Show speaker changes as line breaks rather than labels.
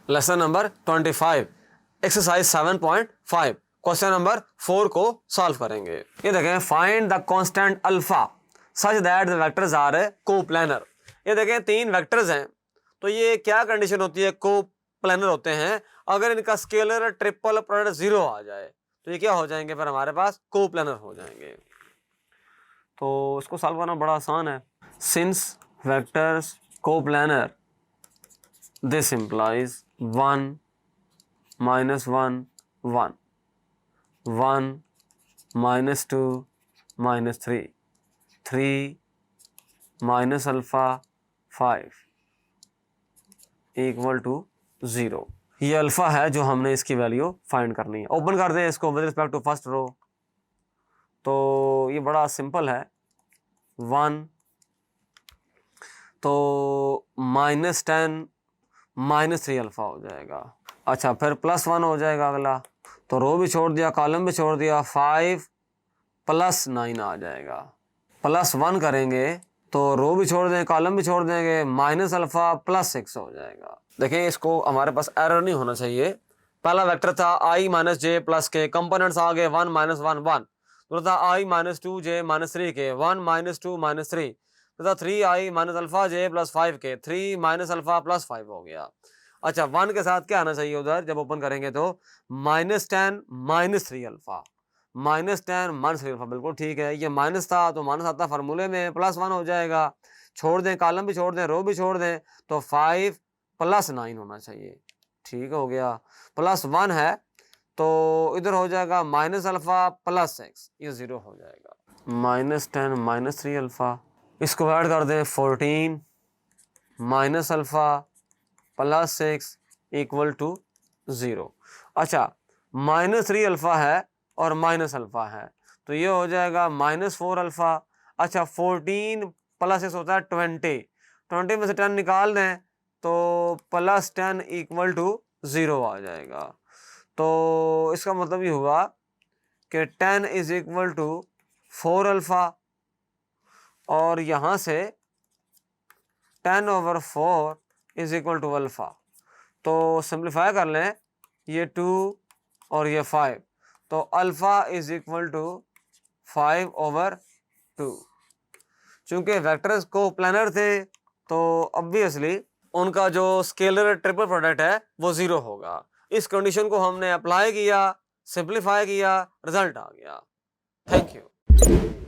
Lesson number 25 exercise 7.5 question number 4 को solve करेंगे। ये देखें, find the constant alpha such that the vectors are coplanar. ये देखें 3 वेक्टर्स हैं, तो ये क्या कंडीशन होती है, कोप्लानर होते हैं। अगर इनका स्केलर ट्रिपल प्रोडक्ट 0 आ जाए तो ये क्या हो जाएंगे, फिर हमारे पास कोप्लानर हो जाएंगे। तो इसको सॉल्व करना बड़ा आसान है। Since vectors coplanar this implies 1 minus 1 1 1 minus 2 minus 3 3 minus alpha 5 equal to 0। ये अल्फा है जो हमने इसकी वैल्यू फाइंड करनी है। ओपन कर दें इसको with respect to first row. तो ये बड़ा सिंपल है। 1 तो -10 -3 अल्फा हो जाएगा। अच्छा, फिर +1 हो जाएगा अगला, तो रो भी छोड़ दिया, कॉलम भी छोड़ दिया, 5 + 9 आ जाएगा। +1 करेंगे तो रो भी छोड़ दें, कॉलम भी छोड़ देंगे, -अल्फा +6 हो जाएगा। देखिए, इसको हमारे पास एरर नहीं होना चाहिए। पहला वेक्टर था i - j + k, कंपोनेंट्स आ गए 1 - 1 1, तो था i - 2j - 3k 1 - 2 - 3, तो 3i - alpha j + 5k 3 - alpha +5 हो गया। अच्छा, 1 के साथ क्या आना चाहिए उधर, जब ओपन करेंगे तो -10 -3 अल्फा, -10 -3 अल्फा, बिल्कुल ठीक है। ये माइनस था तो माइनस आता फार्मूले में, +1 हो जाएगा। छोड़ दें, कॉलम भी छोड़ दें, रो भी छोड़ दें, तो 5 + 9 होना चाहिए। ठीक हो गया। +1 है तो इधर हो जाएगा -अल्फा +6, ये 0 हो जाएगा। -10 -3 अल्फा, इसको ऐड कर दें 14 -अल्फा +6 = 0। अच्छा, -3 अल्फा है और -अल्फा है, तो ये हो जाएगा -4 अल्फा। अच्छा, 14 + 6 होता है 20, 20 में से 10 निकाल दें तो +10 = 0 आ जाएगा। तो इसका मतलब ये हुआ कि 10 = 4 अल्फा, और यहाँ से 10/4 = अल्फा। तो सिंप्लीफाई कर लें, ये 2 और ये 5, तो अल्फा = 5/2। चूंकि वेक्टर्स को प्लानर थे तो ऑब्वियसली उनका जो स्केलर ट्रिपल प्रोडक्ट है वो 0 होगा। इस कंडीशन को हमने अप्लाई किया, सिंप्लीफाई किया, रिजल्ट आ गया। Thank you.